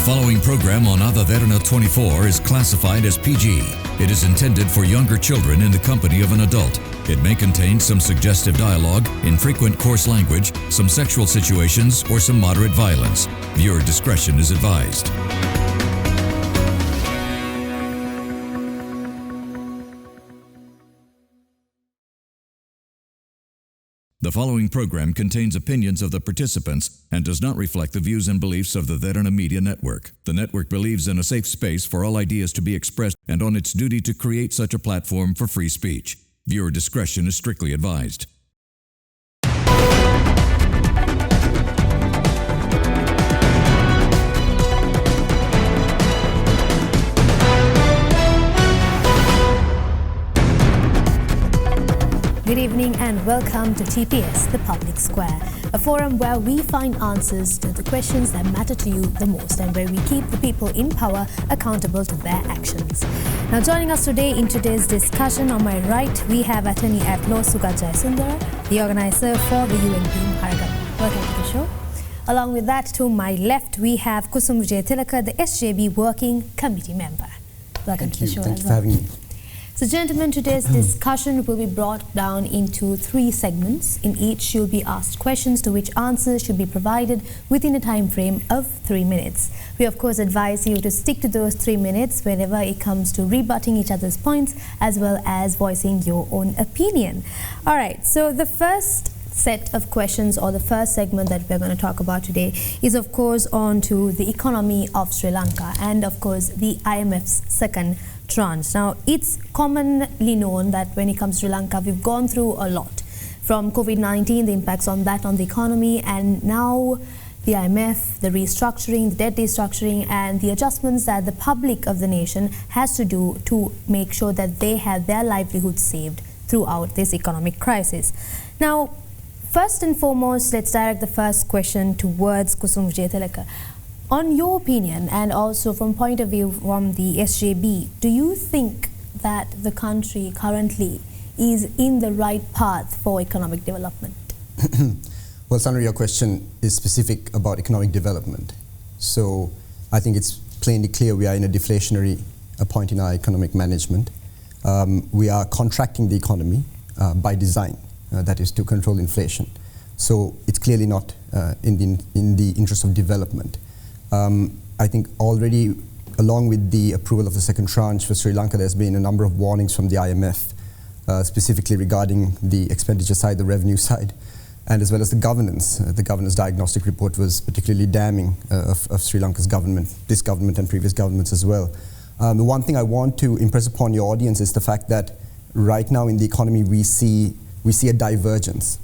following program on Ada Derana 24 is classified as PG. It is intended for younger children in the company of an adult. It may contain some suggestive dialogue, infrequent coarse language, some sexual situations, or some moderate violence. Viewer discretion is advised. The following program contains opinions of the participants and does not reflect the views and beliefs of the Derana Media Network. The network believes in a safe space for all ideas to be expressed and on its duty to create such a platform for free speech. Viewer discretion is strictly advised. Good evening and welcome to TPS, the Public Square, a forum where we find answers to the questions that matter to you the most and where we keep the people in power accountable to their actions. Now joining us today in today's discussion, on my right we have Attorney at Law Sudath Jayasundara, the organiser for the UNP Maharagama. Welcome to the show. Along with that, to my left we have Kusum Wijetilleke, the SJB Working Committee member. Welcome to the show. Thank you for having me. So gentlemen, today's discussion will be brought down into 3 segments. In each you'll be asked questions to which answers should be provided within a time frame of 3 minutes. We of course advise you to stick to those 3 minutes whenever it comes to rebutting each other's points as well as voicing your own opinion. Alright, so the first set of questions, or the first segment that we're going to talk about today, is of course on to the economy of Sri Lanka and of course the IMF's second tranche. Now, it's commonly known that when it comes to Sri Lanka, we've gone through a lot. From COVID-19, the impacts on that on the economy, and now the IMF, the restructuring, the debt restructuring, and the adjustments that the public of the nation has to do to make sure that they have their livelihood saved throughout this economic crisis. Now, first and foremost, let's direct the first question towards Kusum Wijetilleke. On your opinion, and also from point of view from the SJB, do you think that the country currently is in the right path for economic development? Well, Sandra, your question is specific about economic development. So I think it's plainly clear we are in a deflationary point in our economic management. We are contracting the economy by design, that is to control inflation. So it's clearly not in the interest of development. I think already, along with the approval of the second tranche for Sri Lanka, there's been a number of warnings from the IMF, specifically regarding the expenditure side, the revenue side, and as well as the governance. The governance diagnostic report was particularly damning of Sri Lanka's government, this government and previous governments as well. The one thing I want to impress upon your audience is the fact that right now in the economy we see a divergence.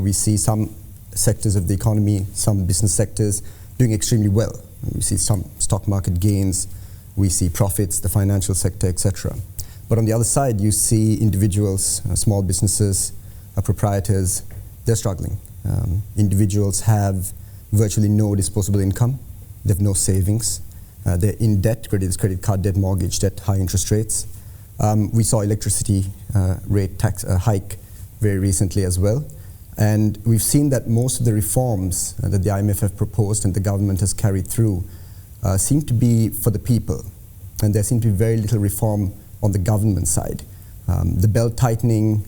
We see some sectors of the economy, some business sectors, doing extremely well. We see some stock market gains, we see profits, the financial sector, etc. But on the other side, you see individuals, small businesses, proprietors, they're struggling. Individuals have virtually no disposable income, they have no savings, they're in debt, credit card debt, mortgage debt, high interest rates. We saw electricity rate tax hike very recently as well. And we've seen that most of the reforms that the IMF have proposed and the government has carried through seem to be for the people. And there seems to be very little reform on the government side. The belt tightening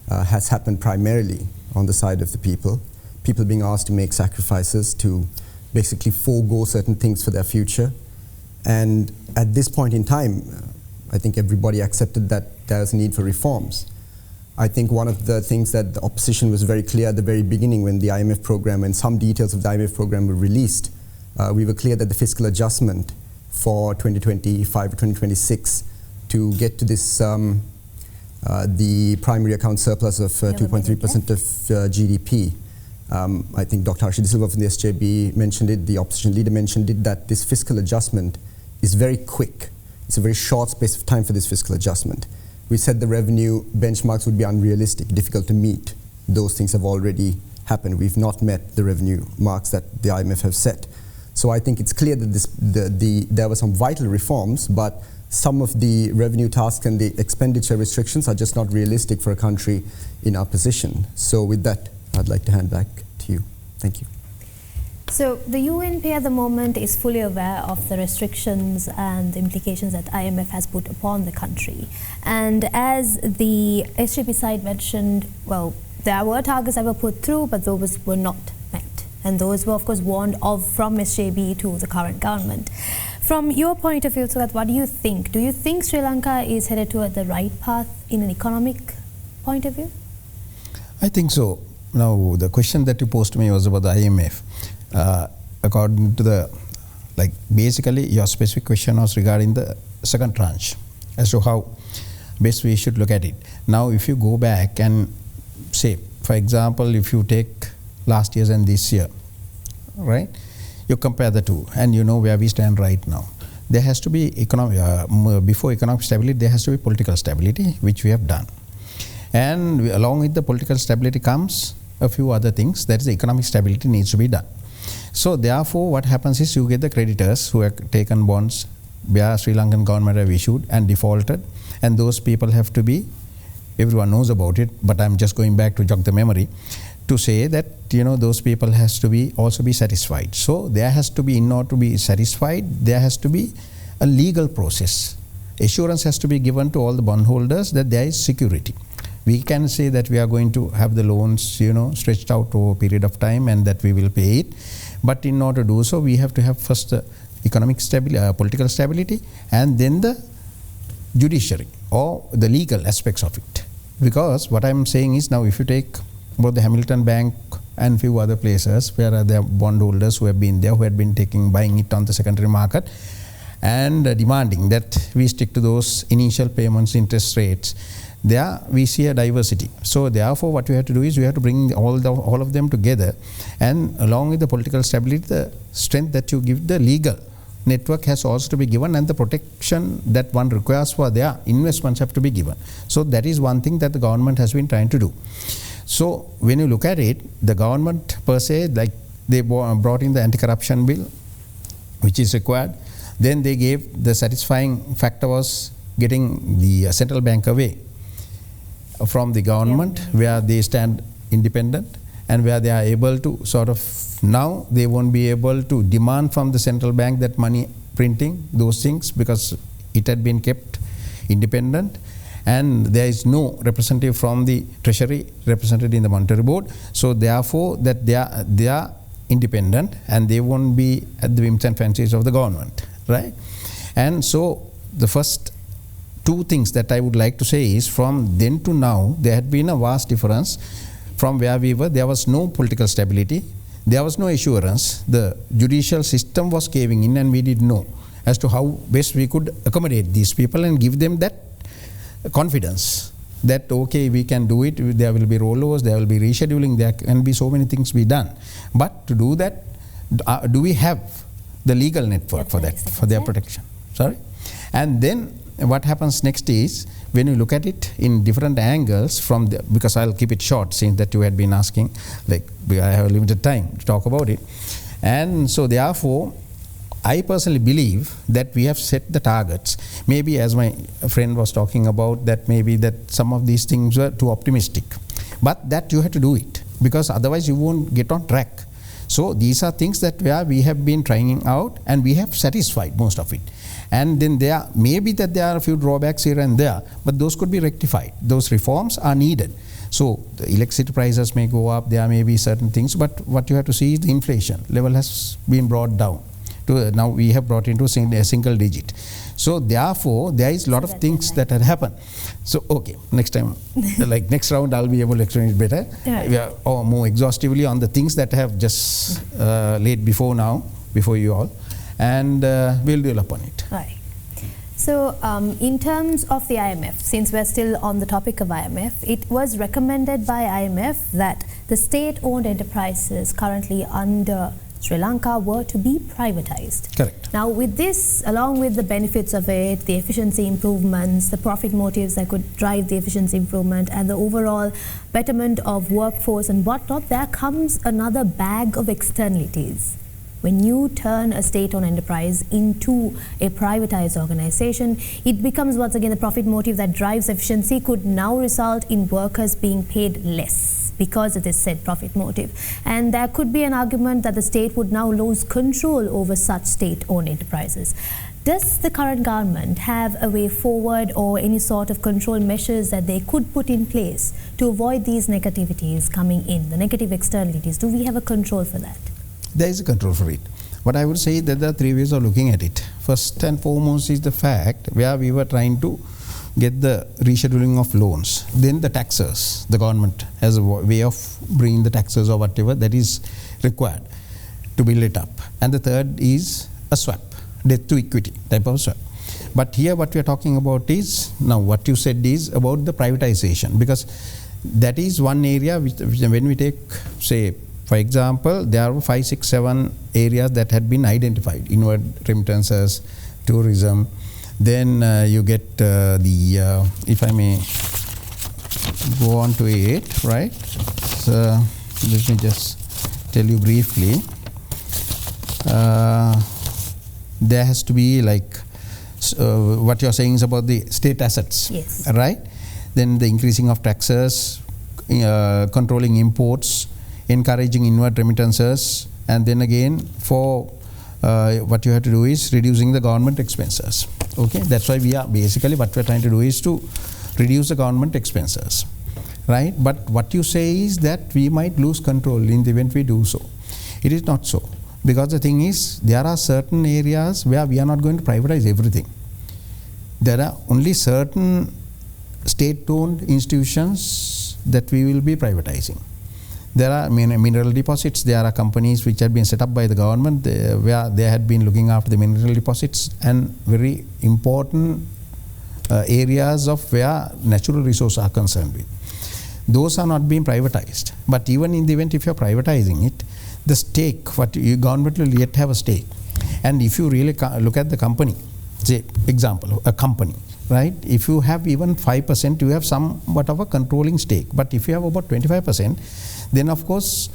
has happened primarily on the side of the people. People being asked to make sacrifices, to basically forego certain things for their future. And at this point in time, I think everybody accepted that there's a need for reforms. I think one of the things that the opposition was very clear at the very beginning when the IMF program and some details of the IMF program were released, we were clear that the fiscal adjustment for 2025 or 2026 to get to this, the primary account surplus of 2.3% of GDP. I think Dr. Harshid Silva from the SJB mentioned it, the opposition leader mentioned it, that this fiscal adjustment is very quick. It's a very short space of time for this fiscal adjustment. We said the revenue benchmarks would be unrealistic, difficult to meet. Those things have already happened. We've not met the revenue marks that the IMF have set. So I think it's clear that there were some vital reforms, but some of the revenue tasks and the expenditure restrictions are just not realistic for a country in our position. So with that, I'd like to hand back to you. Thank you. So the UNP at the moment is fully aware of the restrictions and the implications that IMF has put upon the country. And as the SJP side mentioned, well, there were targets that were put through, but those were not met. And those were, of course, warned of from SJB to the current government. From your point of view, Sudath, what do you think? Do you think Sri Lanka is headed toward the right path in an economic point of view? I think so. Now, the question that you posed to me was about the IMF. According to the, basically your specific question was regarding the second tranche as to how best we should look at it. Now, if you go back and say, for example, if you take last year's and this year, right? You compare the two and you know where we stand right now. There has to be before economic stability, there has to be political stability, which we have done. And along with the political stability comes a few other things, that is, the economic stability needs to be done. So therefore, what happens is you get the creditors who have taken bonds where Sri Lankan government have issued and defaulted, and those people have to be, everyone knows about it, but I'm just going back to jog the memory, to say that, those people has to be also be satisfied. So there has to be, in order to be satisfied, there has to be a legal process. Assurance has to be given to all the bondholders that there is security. We can say that we are going to have the loans, stretched out over a period of time and that we will pay it. But in order to do so, we have to have first the economic stability, political stability, and then the judiciary or the legal aspects of it. Because what I'm saying is, now if you take both the Hamilton Bank and few other places where there are bondholders who have been there, who had been buying it on the secondary market and demanding that we stick to those initial payments interest rates, there we see a diversity. So therefore, what we have to do is we have to bring all of them together, and along with the political stability, the strength that you give the legal network has also to be given, and the protection that one requires for their investments have to be given. So that is one thing that the government has been trying to do. So when you look at it, the government per se, they brought in the anti-corruption bill, which is required. Then they gave the satisfying factor was getting the central bank away from the government, where they stand independent and where they are able to now they won't be able to demand from the central bank that money printing, those things, because it had been kept independent, and there is no representative from the treasury represented in the monetary board. So therefore, that they are independent and they won't be at the whims and fancies of the government, right? And so the first two things that I would like to say is, from then to now, there had been a vast difference. From where we were, there was no political stability, there was no assurance, the judicial system was caving in, and we didn't know as to how best we could accommodate these people and give them that confidence that, okay, we can do it, there will be rollovers, there will be rescheduling, there can be so many things be done. But to do that, do we have the legal network for that, for their protection? Sorry? And then what happens next is, when you look at it in different angles because I'll keep it short since that you had been asking, I have a limited time to talk about it. And so therefore, I personally believe that we have set the targets. Maybe, as my friend was talking about, that maybe that some of these things were too optimistic. But that you have to do it, because otherwise you won't get on track. So these are things that we have been trying out, and we have satisfied most of it. And then there are a few drawbacks here and there, but those could be rectified. Those reforms are needed. So the electricity prices may go up, there may be certain things, but what you have to see is the inflation level has been brought down. Now we have brought into a single digit. So therefore, there is a lot of things that had happened. So okay, next time, next round, I'll be able to explain it better, or more exhaustively on the things that have just laid before you all, and we'll deal upon it. Right. So in terms of the IMF, since we're still on the topic of IMF, it was recommended by IMF that the state-owned enterprises currently under Sri Lanka were to be privatized. Correct. Now with this, along with the benefits of it, the efficiency improvements, the profit motives that could drive the efficiency improvement, and the overall betterment of workforce and whatnot, there comes another bag of externalities. When you turn a state-owned enterprise into a privatized organization, it becomes once again the profit motive that drives efficiency could now result in workers being paid less. because of this said profit motive. And there could be an argument that the state would now lose control over such state-owned enterprises. Does the current government have a way forward or any sort of control measures that they could put in place to avoid these negativities coming in, the negative externalities? Do we have a control for that? There is a control for it. But I would say that there are three ways of looking at it. First and foremost is the fact where we were trying to get the rescheduling of loans. Then the taxes. The government has a way of bringing the taxes or whatever that is required to build it up. And the third is a swap, debt to equity type of swap. But here what we are talking about is, now what you said is about the privatization, because that is one area which when we take, say, for example, there are 5, 6, 7 areas that had been identified: inward remittances, tourism. Then you get if I may go on to it, right? So let me just tell you briefly. There has to be like what you are saying is about the state assets, yes, right? Then the increasing of taxes, controlling imports, encouraging inward remittances, and then again for what you have to do is reducing the government expenses. Okay, that's why we are basically what we are trying to do is to reduce the government expenses, right? But what you say is that we might lose control in the event we do so. It is not so, because the thing is there are certain areas where we are not going to privatize everything. There are only certain state-owned institutions that we will be privatizing. There are mineral deposits. There are companies which had been set up by the government where they had been looking after the mineral deposits and very important areas of where natural resources are concerned with. Those are not being privatized. But even in the event if you are privatizing it, the stake, what your government will yet have a stake. And if you really look at the company, say example, a company, right? If you have even 5%, you have somewhat of a controlling stake. But if you have about 25%, then of course,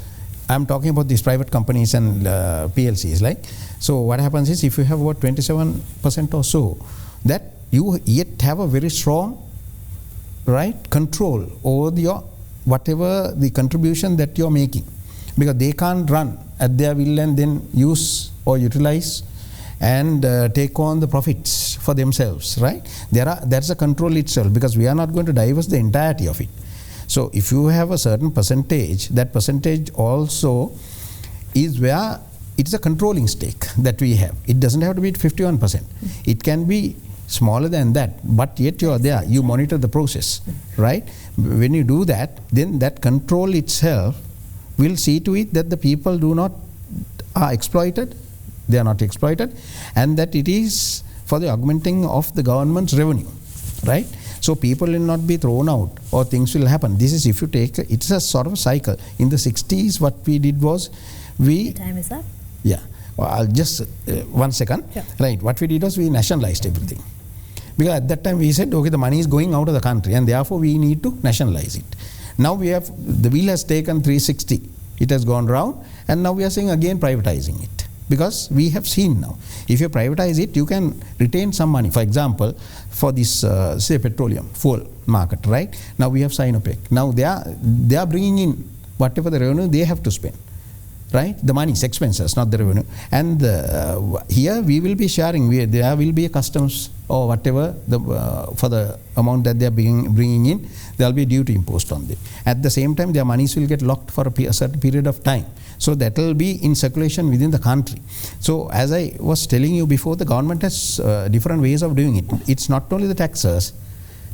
I'm talking about these private companies and PLCs, like. So what happens is if you have about 27% or so, that you yet have a very strong, right, control over your whatever the contribution that you're making, because they can't run at their will and then use or utilize and take on the profits for themselves, right? That's a control itself, because we are not going to divest the entirety of it. So if you have a certain percentage, that percentage also is where it's a controlling stake that we have. It doesn't have to be 51%. It can be smaller than that, but yet you are there. You monitor the process, right? When you do that, then that control itself will see to it that the people are exploited, they are not exploited, and that it is for the augmenting of the government's revenue, right? So people will not be thrown out or things will happen. This is, if you take, it's a sort of cycle. In the 60s, what we did was The time is up. Yeah. Well, I'll just, 1 second. Sure. Right. What we did was we nationalized everything. Because at that time we said, okay, the money is going out of the country and therefore we need to nationalize it. Now we have, the wheel has taken 360. It has gone round and now we are saying again privatizing it. Because we have seen now, if you privatize it, you can retain some money. For example, for this, say, petroleum, fuel market, right? Now we have Sinopec. Now they are bringing in whatever the revenue they have to spend, right? The money is expenses, not the revenue. And here we will be sharing. There will be a customs or whatever for the amount that they are bringing in, there will be duty imposed on them. At the same time, their monies will get locked for a certain period of time. So that will be in circulation within the country. So as I was telling you before, the government has different ways of doing it. It's not only the taxes.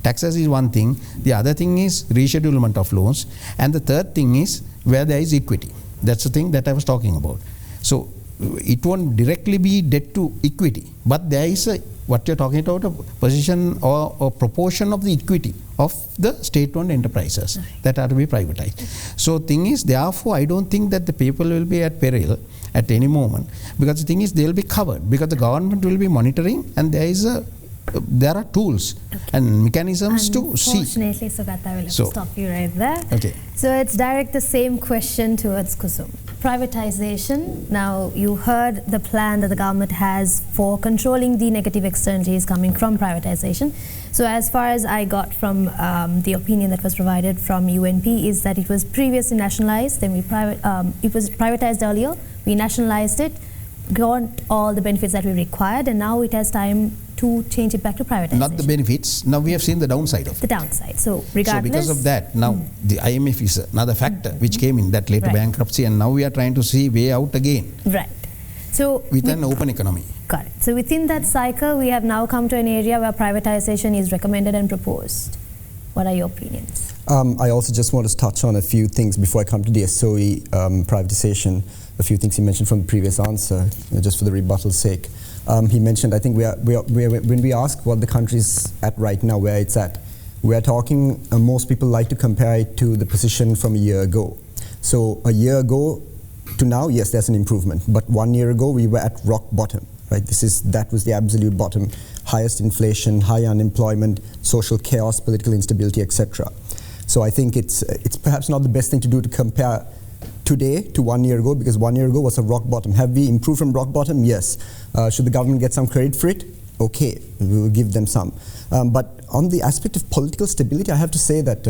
Taxes is one thing. The other thing is reschedulement of loans. And the third thing is where there is equity. That's the thing that I was talking about. So it won't directly be debt to equity, but there is what you're talking about, a position or a proportion of the equity of the state-owned enterprises that are to be privatized. So thing is, therefore, I don't think that the people will be at peril at any moment, because the thing is, they will be covered, because the government will be monitoring and there are tools and mechanisms to see. Unfortunately, Sudath, I will have to stop you right there. Okay. So let's direct the same question towards Kusum. Privatization. Now, you heard the plan that the government has for controlling the negative externalities coming from privatization. So as far as I got from the opinion that was provided from UNP is that it was previously nationalized, then it was privatized earlier, we nationalized it, got all the benefits that we required, and now it has time to change it back to privatization. Not the benefits. Now we have seen the downside of it. The downside. So regardless. So because of that, now the IMF is another factor which came in, that led to bankruptcy, and now we are trying to see way out again. Right. So with an open economy. Got it. So within that cycle, we have now come to an area where privatization is recommended and proposed. What are your opinions? I also just want to touch on a few things before I come to the SOE privatization. A few things he mentioned from the previous answer, just for the rebuttal's sake. He mentioned, I think when we ask what the country's at right now, where it's at, we are talking, most people like to compare it to the position from a year ago. So a year ago to now, yes, there's an improvement. But 1 year ago, we were at rock bottom. Right? That was the absolute bottom. Highest inflation, high unemployment, social chaos, political instability, etc. So I think it's perhaps not the best thing to do to compare today to 1 year ago, because 1 year ago was a rock bottom. Have we improved from rock bottom? Yes. Should the government get some credit for it? Okay, we will give them some. But on the aspect of political stability, I have to say that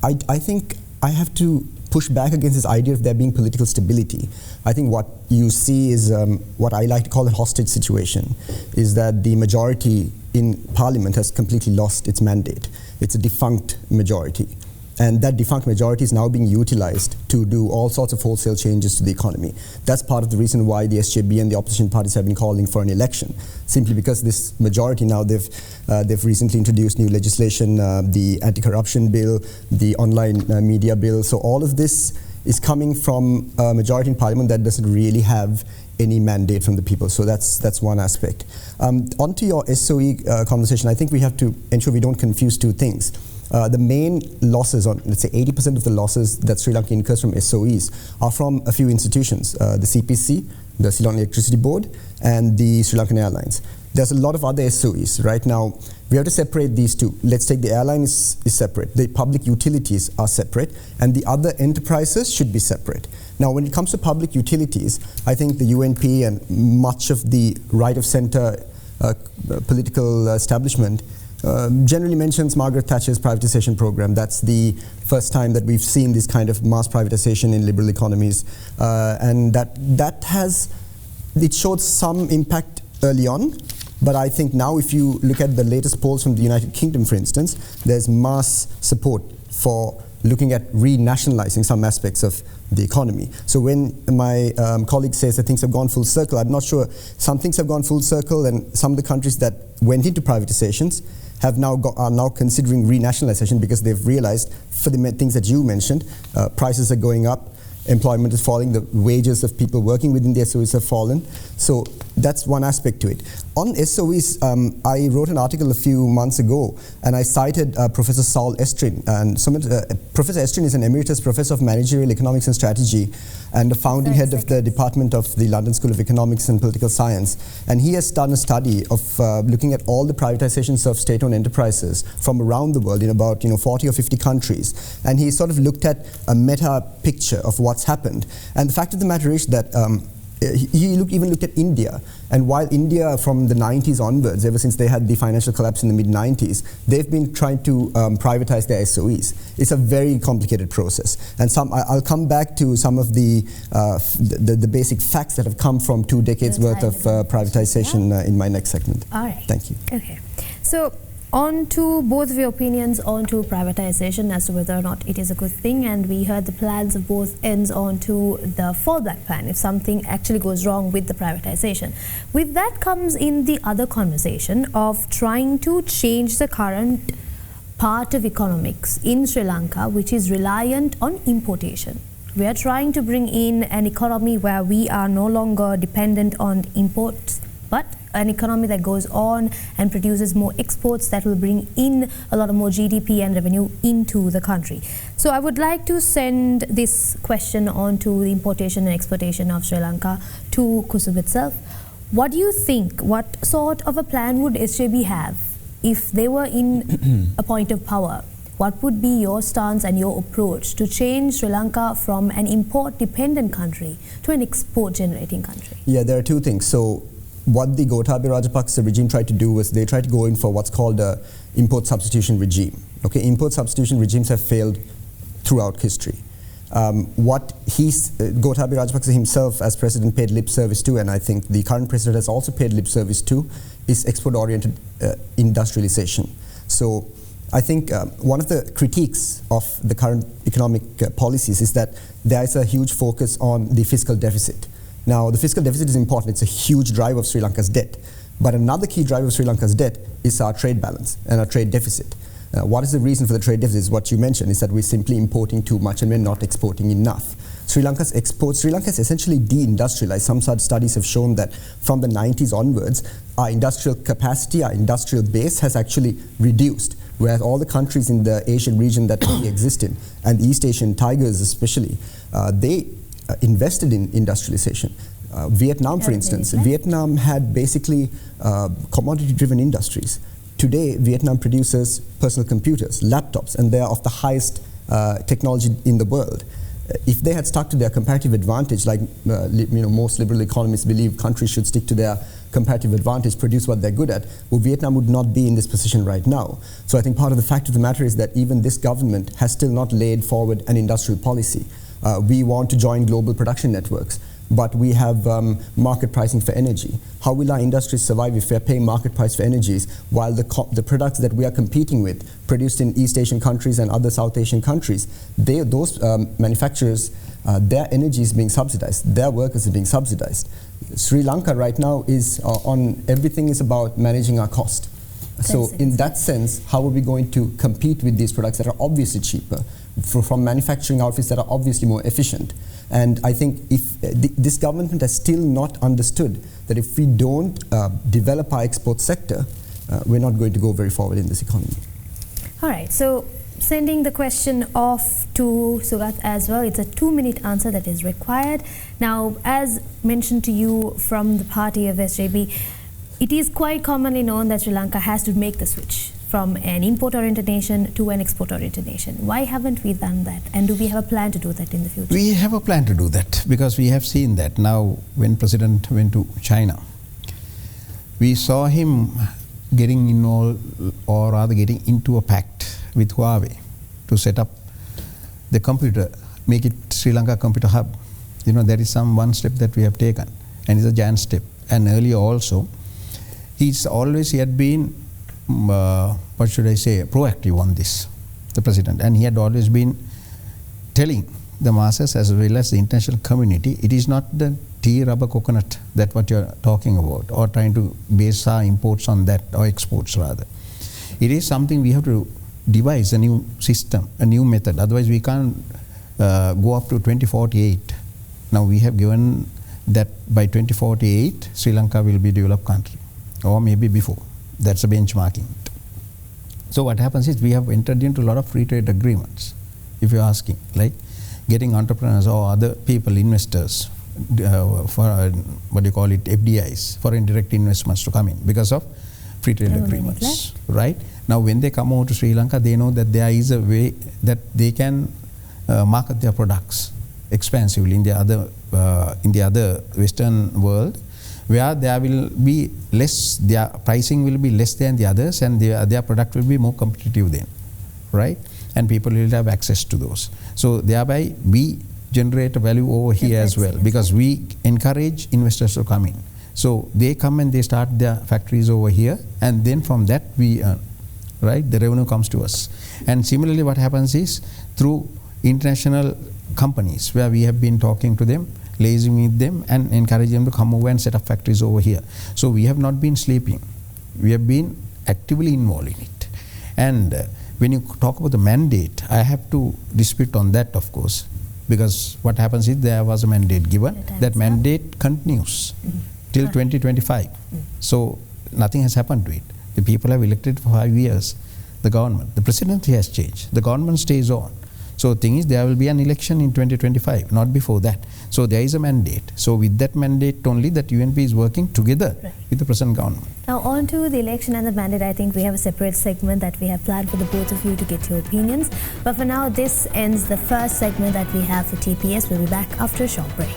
I think I have to push back against this idea of there being political stability. I think what you see is what I like to call a hostage situation, is that the majority in parliament has completely lost its mandate. It's a defunct majority. And that defunct majority is now being utilized to do all sorts of wholesale changes to the economy. That's part of the reason why the SJB and the opposition parties have been calling for an election, simply because this majority now, they've recently introduced new legislation, the anti-corruption bill, the online media bill. So all of this is coming from a majority in parliament that doesn't really have any mandate from the people. So that's one aspect. Onto your SOE conversation, I think we have to ensure we don't confuse two things. The main losses, on let's say 80% of the losses that Sri Lanka incurs from SOEs are from a few institutions, the CPC, the Ceylon Electricity Board, and the Sri Lankan Airlines. There's a lot of other SOEs. Right now, we have to separate these two. Let's take the airlines is separate, the public utilities are separate, and the other enterprises should be separate. Now, when it comes to public utilities, I think the UNP and much of the right of center political establishment generally mentions Margaret Thatcher's privatization program. That's the first time that we've seen this kind of mass privatization in liberal economies, and it showed some impact early on. But I think now, if you look at the latest polls from the United Kingdom, for instance, there's mass support for looking at renationalizing some aspects of the economy. So when my colleague says that things have gone full circle, I'm not sure. Some things have gone full circle, and some of the countries that went into privatizations are now considering renationalization, because they've realized, for the things that you mentioned, prices are going up, employment is falling, the wages of people working within the SOEs have fallen. So that's one aspect to it. On SOEs, I wrote an article a few months ago, and I cited Professor Saul Estrin. And Professor Estrin is an emeritus professor of managerial economics and strategy, and the founding head of the department of the London School of Economics and Political Science. And he has done a study of looking at all the privatizations of state-owned enterprises from around the world in about 40 or 50 countries. And he sort of looked at a meta picture of what's happened. And the fact of the matter is that he even looked at India. And while India, from the 90s onwards, ever since they had the financial collapse in the mid-90s, they've been trying to privatize their SOEs. It's a very complicated process. And I'll come back to some of the basic facts that have come from 2 decades worth of privatization in my next segment. All right. Thank you. Okay. So, on to both of your opinions on to privatization as to whether or not it is a good thing, and we heard the plans of both ends on to the fallback plan if something actually goes wrong with the privatization. With that comes in the other conversation of trying to change the current part of economics in Sri Lanka, which is reliant on importation. We are trying to bring in an economy where we are no longer dependent on imports, but an economy that goes on and produces more exports that will bring in a lot of more GDP and revenue into the country. So I would like to send this question on to the importation and exportation of Sri Lanka to Kusum itself. What do you think, what sort of a plan would SJB have if they were in a point of power? what would be your stance and your approach to change Sri Lanka from an import-dependent country to an export-generating country? Yeah, there are two things. So what the Gotabaya Rajapaksa regime tried to do was they tried to go in for what's called a import substitution regime. Okay, import substitution regimes have failed throughout history. What Gotabaya Rajapaksa himself as president paid lip service to, and I think the current president has also paid lip service to, is export-oriented industrialization. So I think one of the critiques of the current economic policies is that there is a huge focus on the fiscal deficit. Now, the fiscal deficit is important. It's a huge driver of Sri Lanka's debt. But another key driver of Sri Lanka's debt is our trade balance and our trade deficit. What is the reason for the trade deficit? Is what you mentioned, is that we're simply importing too much and we're not exporting enough. Sri Lanka is essentially de-industrialized. Some such studies have shown that from the 90s onwards, our industrial capacity, our industrial base has actually reduced. Whereas all the countries in the Asian region that we exist in, and the East Asian tigers especially, they invested in industrialization. Vietnam, for instance, Vietnam had basically commodity-driven industries. Today, Vietnam produces personal computers, laptops, and they are of the highest technology in the world. If they had stuck to their comparative advantage, like most liberal economists believe countries should stick to their comparative advantage, produce what they're good at, well, Vietnam would not be in this position right now. So I think part of the fact of the matter is that even this government has still not laid forward an industrial policy. We want to join global production networks, but we have market pricing for energy. How will our industries survive if we are paying market price for energies while the products that we are competing with, produced in East Asian countries and other South Asian countries, those manufacturers, their energy is being subsidized, their workers are being subsidized. Sri Lanka right now is everything is about managing our cost. So in that sense, how are we going to compete with these products that are obviously cheaper from manufacturing outfits that are obviously more efficient? And I think if this government has still not understood that if we don't develop our export sector, we're not going to go very forward in this economy. All right, so sending the question off to Sudath as well. It's a 2-minute answer that is required. Now, as mentioned to you from the party of SJB, it is quite commonly known that Sri Lanka has to make the switch from an import-oriented nation to an export-oriented nation. Why haven't we done that? And do we have a plan to do that in the future? We have a plan to do that because we have seen that now when President went to China, we saw him getting involved, or rather getting into a pact with Huawei to set up the computer, make it Sri Lanka computer hub. There is one step that we have taken, and it's a giant step. And earlier also, he had been, proactive on this, the president. And he had always been telling the masses as well as the international community, it is not the tea, rubber, coconut that what you're talking about, or trying to base our imports on that, or exports rather. It is something we have to devise a new system, a new method. Otherwise we can't go up to 2048. Now we have given that by 2048, Sri Lanka will be a developed country, or maybe before. That's a benchmarking. So what happens is we have entered into a lot of free trade agreements, if you're asking, like getting entrepreneurs or other people, investors, for FDIs, foreign direct investments to come in because of free trade agreements, right? Now when they come over to Sri Lanka, they know that there is a way that they can market their products expansively in the other Western world, where there will be less, their pricing will be less than the others, and their product will be more competitive then, right? And people will have access to those. So thereby we generate a value over here as well, because we encourage investors to come in. So they come and they start their factories over here, and then from that we earn, right? The revenue comes to us. And similarly what happens is through international companies where we have been talking to them, liaising with them and encourage them to come over and set up factories over here. So we have not been sleeping. We have been actively involved in it. And when you talk about the mandate, I have to dispute on that, of course, because what happens is there was a mandate given. That mandate continues till 2025. So nothing has happened to it. The people have elected for 5 years the government. The presidency has changed. The government stays on. So the thing is, there will be an election in 2025, not before that. So there is a mandate. So with that mandate only, that UNP is working together with the present government. Now on to the election and the mandate. I think we have a separate segment that we have planned for the both of you to get your opinions. But for now, this ends the first segment that we have for TPS. We'll be back after a short break.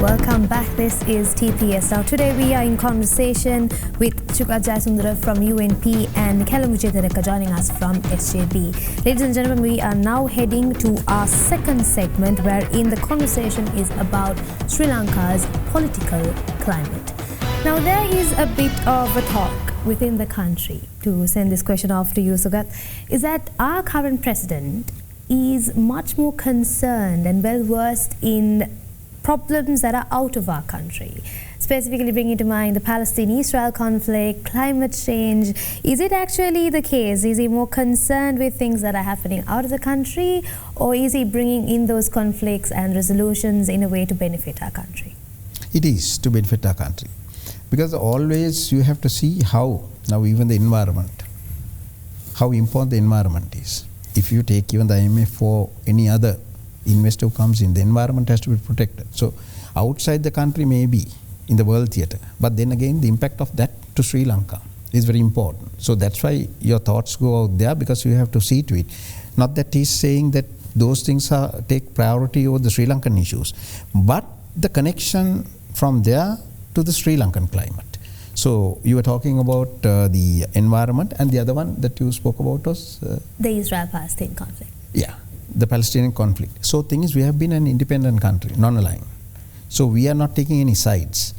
Welcome back. This is TPS. Now today we are in conversation with Sudath Jayasundara from UNP and Kusum Wijetilleke joining us from SJB. Ladies and gentlemen, we are now heading to our second segment wherein the conversation is about Sri Lanka's political climate. Now there is a bit of a talk within the country, to send this question off to you, Sudath, is that our current president is much more concerned and well versed in problems that are out of our country, specifically bringing to mind the Palestine-Israel conflict, climate change. Is it actually the case? Is he more concerned with things that are happening out of the country, or is he bringing in those conflicts and resolutions in a way to benefit our country? It is to benefit our country, because always you have to see how, now even the environment, how important the environment is. If you take even the IMF or any other investor who comes in, the environment has to be protected. So outside the country may be in the world theatre, but then again the impact of that to Sri Lanka is very important. So that's why your thoughts go out there, because you have to see to it. Not that he's saying that those things take priority over the Sri Lankan issues, but the connection from there to the Sri Lankan climate. So you were talking about the environment, and the other one that you spoke about was? The Israel-Palestine conflict. Yeah, the Palestinian conflict. So thing is, we have been an independent country, non-aligned. So we are not taking any sides,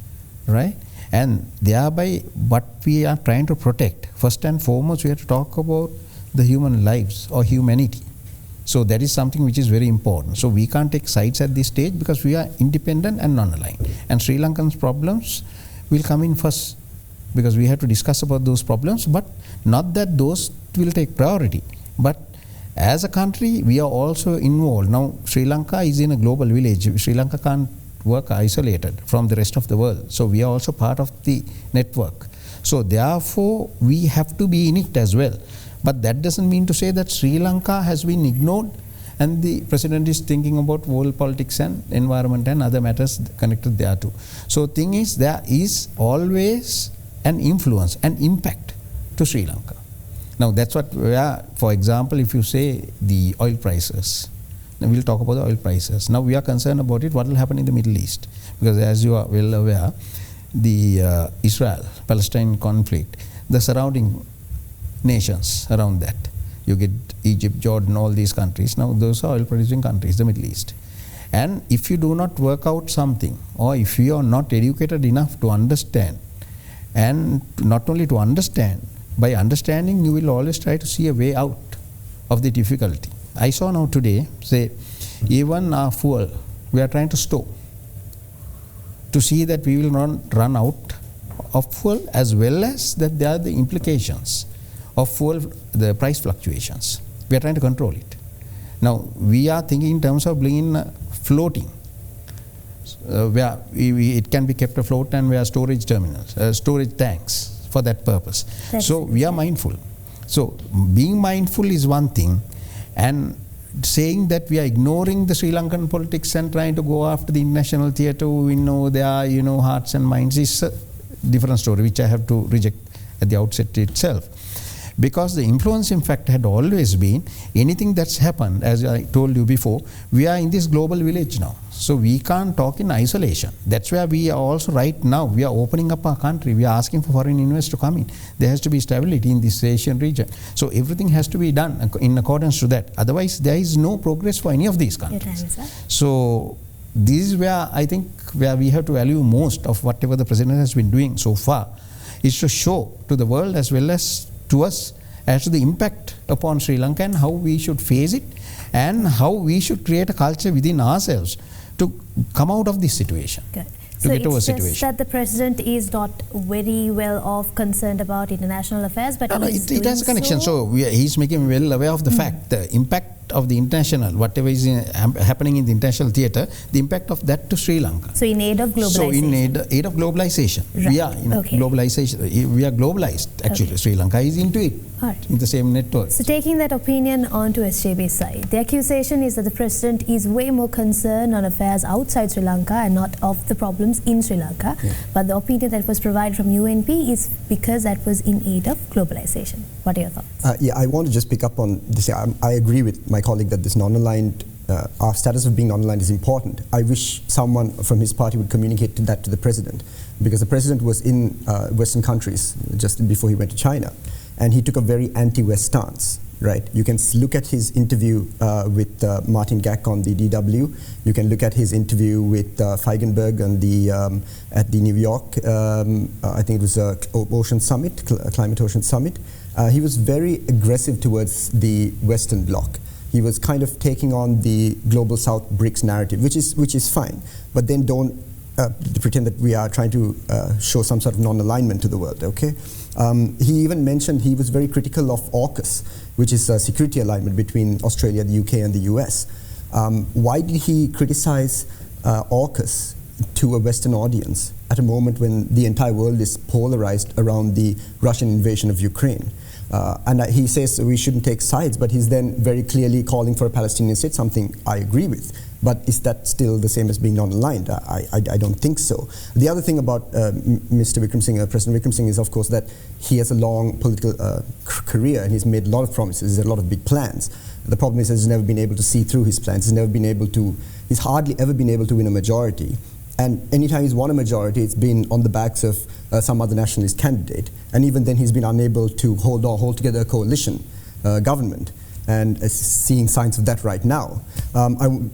right? And thereby what we are trying to protect, first and foremost, we have to talk about the human lives or humanity. So that is something which is very important. So we can't take sides at this stage because we are independent and non-aligned. And Sri Lankan's problems will come in first, because we have to discuss about those problems, but not that those will take priority. But as a country, we are also involved. Now, Sri Lanka is in a global village. Sri Lanka can't work isolated from the rest of the world. So we are also part of the network. So therefore, we have to be in it as well. But that doesn't mean to say that Sri Lanka has been ignored and the president is thinking about world politics and environment and other matters connected there too. So thing is, there is always an influence, an impact to Sri Lanka. Now that's what we are, for example, if you say the oil prices, now we'll talk about the oil prices. Now we are concerned about it, what will happen in the Middle East. Because as you are well aware, the Israel-Palestine conflict, the surrounding nations around that, you get Egypt, Jordan, all these countries. Now those are oil producing countries, the Middle East. And if you do not work out something, or if you are not educated enough to understand, and not only to understand, by understanding you will always try to see a way out of the difficulty. I saw now today, say, even our fuel, we are trying to store to see that we will not run out of fuel, as well as that there are the implications of fuel, the price fluctuations. We are trying to control it. Now, we are thinking in terms of bringing floating, where it can be kept afloat, and where storage terminals, storage tanks for that purpose. So we are mindful. So being mindful is one thing, and saying that we are ignoring the Sri Lankan politics and trying to go after the international theatre, we know their hearts and minds, is a different story, which I have to reject at the outset itself. Because the influence, in fact, had always been anything that's happened, as I told you before, we are in this global village now. So we can't talk in isolation. That's where we are also right now. We are opening up our country. We are asking for foreign investors to come in. There has to be stability in this Asian region. So everything has to be done in accordance to that. Otherwise, there is no progress for any of these countries. So this is where I think where we have to value most of whatever the president has been doing so far, is to show to the world as well as to us as to the impact upon Sri Lanka and how we should face it, and how we should create a culture within ourselves to come out of this situation. Good. to get over it's just situation. that the president is not very well off concerned about international affairs, but It has a connection. So he's making well aware of the fact, the impact of the international, whatever is happening in the international theatre, the impact of that to Sri Lanka. So in aid of globalization. So in aid of globalization, we are in globalization. We are globalized. Actually, Sri Lanka is into it, in the same network. So taking that opinion onto SJB's side, the accusation is that the president is way more concerned on affairs outside Sri Lanka and not of the problems in Sri Lanka. Yeah. But the opinion that was provided from UNP is because that was in aid of globalization. What are your thoughts? Yeah, I want to just pick up on this. I agree with my colleague that this non-aligned, our status of being non-aligned is important. I wish someone from his party would communicate that to the president, because the president was in Western countries just before he went to China, and he took a very anti-West stance. Right, you can look at his interview with Martin Gack on the DW. You can look at his interview with Feigenberg on the at the New York. I think it was a Ocean Summit, Climate Ocean Summit. He was very aggressive towards the Western Bloc. He was kind of taking on the Global South BRICS narrative, which is fine. But then don't pretend that we are trying to show some sort of non-alignment to the world. Okay. He even mentioned he was very critical of AUKUS, which is a security alignment between Australia, the UK, and the US. Why did he criticize AUKUS to a Western audience at a moment when the entire world is polarized around the Russian invasion of Ukraine? And he says we shouldn't take sides, but he's then very clearly calling for a Palestinian state, something I agree with. But is that still the same as being non-aligned? I don't think so. The other thing about Mr. Vikram Singh, President Vikram Singh, is of course that he has a long political career and he's made a lot of promises, a lot of big plans. The problem is he's never been able to see through his plans. He's hardly ever been able to win a majority. And anytime he's won a majority, it's been on the backs of some other nationalist candidate. And even then he's been unable to hold together a coalition government. And seeing signs of that right now.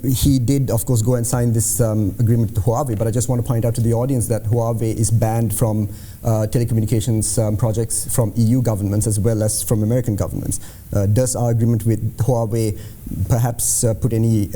He did, of course, go and sign this agreement with Huawei, but I just want to point out to the audience that Huawei is banned from telecommunications projects from EU governments as well as from American governments. Does our agreement with Huawei perhaps put any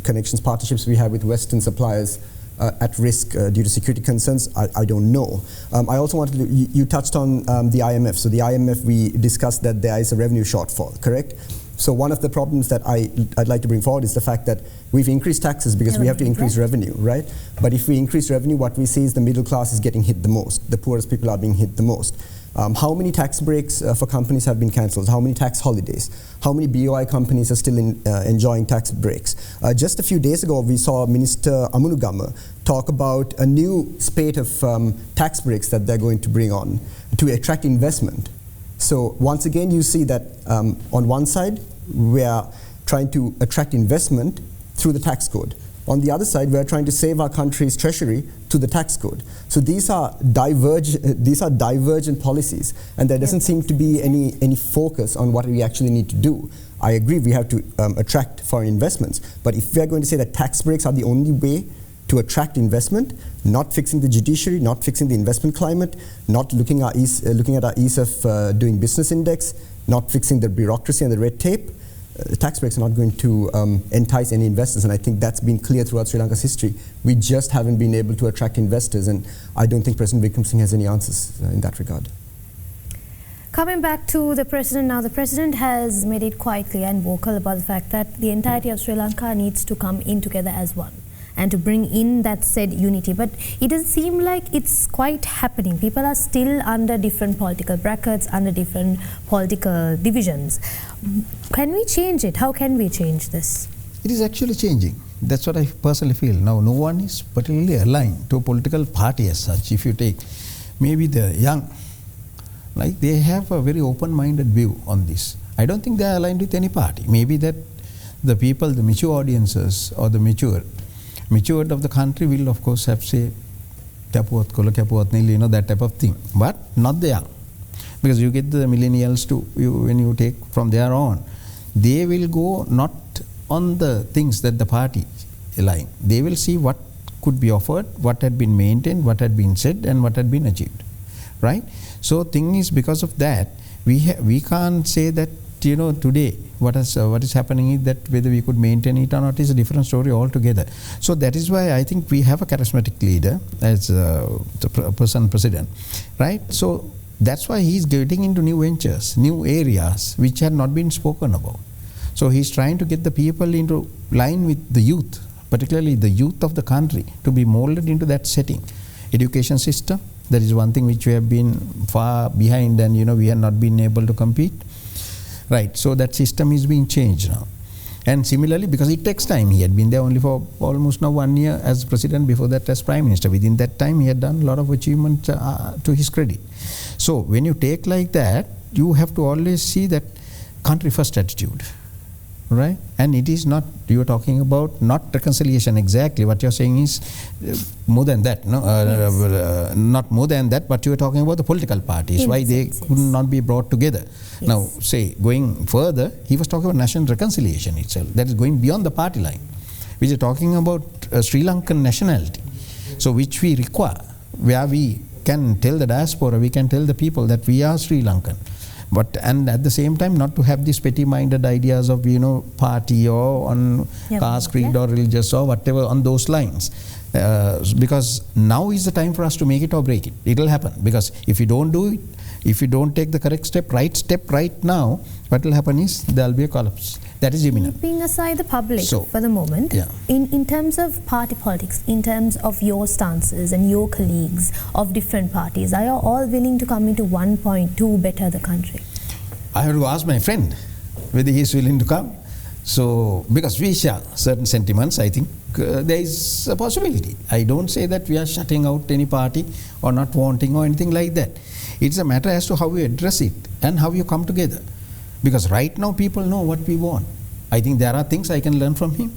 connections, partnerships we have with Western suppliers at risk due to security concerns? I don't know. I also wanted to, you touched on the IMF. So the IMF, we discussed that there is a revenue shortfall, correct? So one of the problems that I'd like to bring forward is the fact that we've increased taxes because we have to increase revenue, right? But if we increase revenue, what we see is the middle class is getting hit the most. The poorest people are being hit the most. How many tax breaks for companies have been cancelled? How many tax holidays? How many BOI companies are still enjoying tax breaks? Just a few days ago, we saw Minister Amunugama talk about a new spate of tax breaks that they're going to bring on to attract investment. So once again, you see that on one side, we are trying to attract investment through the tax code. On the other side, we are trying to save our country's treasury to the tax code. So these are divergent policies, and there doesn't seem to be any focus on what we actually need to do. I agree we have to attract foreign investments, but if we are going to say that tax breaks are the only way to attract investment, not fixing the judiciary, not fixing the investment climate, not looking at our ease of doing business index, not fixing the bureaucracy and the red tape, tax breaks are not going to entice any investors, and I think that's been clear throughout Sri Lanka's history. We just haven't been able to attract investors, and I don't think President Vikram Singh has any answers in that regard. Coming back to the president now, the president has made it quite clear and vocal about the fact that the entirety of Sri Lanka needs to come in together as one and to bring in that said unity. But it does seem like it's quite happening. People are still under different political brackets, under different political divisions. Can we change it? How can we change this? It is actually changing. That's what I personally feel. Now, no one is particularly aligned to a political party as such. If you take maybe the young, like they have a very open-minded view on this. I don't think they are aligned with any party. Maybe that the people, the mature audiences or the matured of the country will of course have say, kapuat kola kapuat nil, that type of thing. But not the young. Because you get the millennials too, when you take from there on, they will go not on the things that the party align. They will see what could be offered, what had been maintained, what had been said, and what had been achieved. Right? So thing is, because of that, we can't say that today what is happening is that whether we could maintain it or not is a different story altogether. So that is why I think we have a charismatic leader as the president, right? So that's why he's getting into new ventures, new areas which had not been spoken about. So he's trying to get the people into line with the youth, particularly the youth of the country, to be molded into that setting. Education system, that is one thing which we have been far behind, and we have not been able to compete. Right, so that system is being changed now. And similarly, because it takes time, he had been there only for almost now 1 year as president, before that as prime minister. Within that time, he had done a lot of achievement to his credit. So when you take like that, you have to always see that country first attitude. Right, and it is not, you are talking about not reconciliation exactly. What you are saying is more than that, no? Not more than that, but you are talking about the political parties, why they could not be brought together. Yes. Now, say, going further, he was talking about national reconciliation itself. That is going beyond the party line, which is talking about Sri Lankan nationality. So, which we require, where we can tell the diaspora, we can tell the people that we are Sri Lankan. But and at the same time, not to have these petty-minded ideas of party or on caste, creed or religious or whatever on those lines, because now is the time for us to make it or break it. It will happen, because if you don't do it, if you don't take the correct step right now, what will happen is there will be a collapse. That is imminent. Keeping aside the public for the moment, in terms of party politics, in terms of your stances and your colleagues of different parties, are you all willing to come into one point to better the country? I have to ask my friend whether he is willing to come. So, because we share certain sentiments, I think there is a possibility. I don't say that we are shutting out any party or not wanting or anything like that. It's a matter as to how we address it and how you come together. Because right now people know what we want. I think there are things I can learn from him.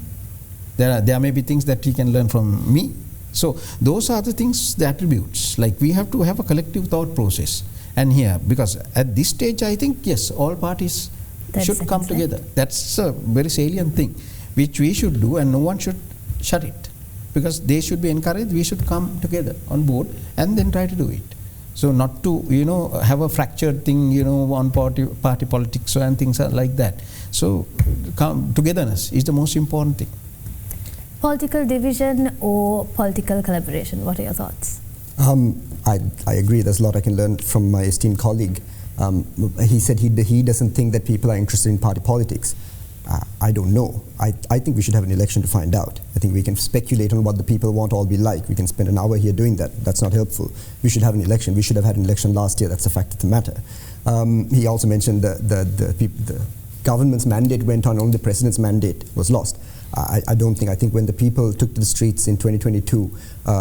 There may be things that he can learn from me. So those are the things, the attributes. Like we have to have a collective thought process. And here, because at this stage I think, yes, all parties should come together. That's a very salient thing which we should do, and no one should shut it. Because they should be encouraged, we should come together on board and then try to do it. So not to, have a fractured thing, on party politics and things like that. So togetherness is the most important thing. Political division or political collaboration? What are your thoughts? I agree. There's a lot I can learn from my esteemed colleague. He said he doesn't think that people are interested in party politics. I don't know. I think we should have an election to find out. I think we can speculate on what the people want all be like. We can spend an hour here doing that. That's not helpful. We should have an election. We should have had an election last year. That's a fact of the matter. He also mentioned the government's mandate went on, only the president's mandate was lost. I think when the people took to the streets in 2022,